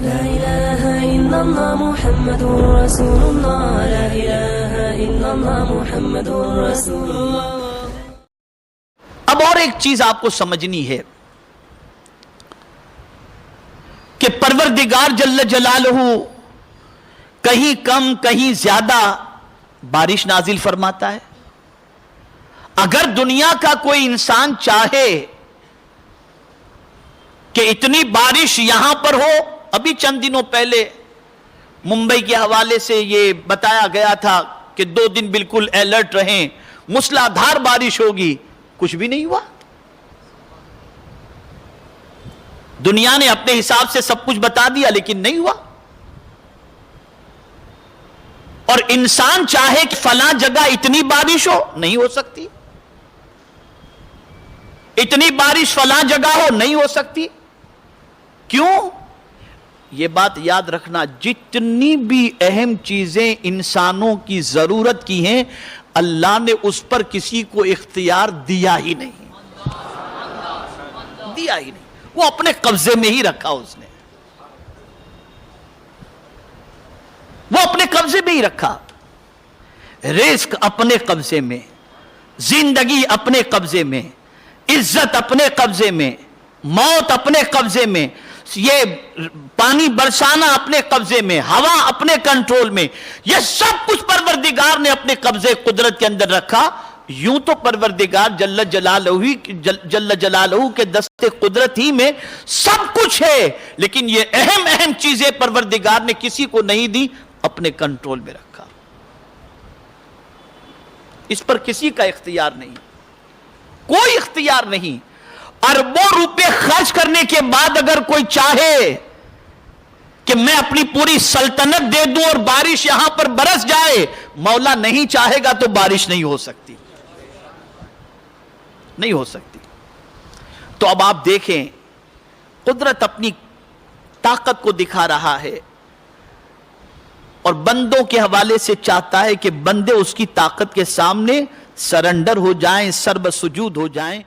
لا إله إلا الله محمد رسول الله لا إله إلا الله محمد رسول الله. اب اور ایک چیز آپ کو سمجھنی ہے کہ پروردگار جل جلالہ کہیں کم کہیں زیادہ بارش نازل فرماتا ہے. اگر دنیا کا کوئی انسان چاہے کہ اتنی بارش یہاں پر ہو، ابھی چند دنوں پہلے ممبئی کے حوالے سے یہ بتایا گیا تھا کہ 2 دن بالکل الرٹ رہیں، موسلادھار بارش ہوگی، کچھ بھی نہیں ہوا. دنیا نے اپنے حساب سے سب کچھ بتا دیا لیکن نہیں ہوا. اور انسان چاہے کہ فلاں جگہ اتنی بارش ہو، نہیں ہو سکتی. اتنی بارش فلاں جگہ ہو، نہیں ہو سکتی. کیوں؟ یہ بات یاد رکھنا، جتنی بھی اہم چیزیں انسانوں کی ضرورت کی ہیں اللہ نے اس پر کسی کو اختیار دیا ہی نہیں. دیا ہی نہیں، وہ اپنے قبضے میں ہی رکھا. اس نے وہ اپنے قبضے میں ہی رکھا. رزق اپنے قبضے میں، زندگی اپنے قبضے میں، عزت اپنے قبضے میں، موت اپنے قبضے میں، یہ پانی برسانا اپنے قبضے میں، ہوا اپنے کنٹرول میں. یہ سب کچھ پروردگار نے اپنے قبضے قدرت کے اندر رکھا. یوں تو پروردگار جل جلالہ کے دست قدرت ہی میں سب کچھ ہے، لیکن یہ اہم اہم چیزیں پروردگار نے کسی کو نہیں دی، اپنے کنٹرول میں رکھا. اس پر کسی کا اختیار نہیں، کوئی اختیار نہیں. اربوں روپے خرچ کرنے کے بعد اگر کوئی چاہے کہ میں اپنی پوری سلطنت دے دوں اور بارش یہاں پر برس جائے، مولا نہیں چاہے گا تو بارش نہیں ہو سکتی، نہیں ہو سکتی. تو اب آپ دیکھیں قدرت اپنی طاقت کو دکھا رہا ہے اور بندوں کے حوالے سے چاہتا ہے کہ بندے اس کی طاقت کے سامنے سرنڈر ہو جائیں، سرب سجود ہو جائیں.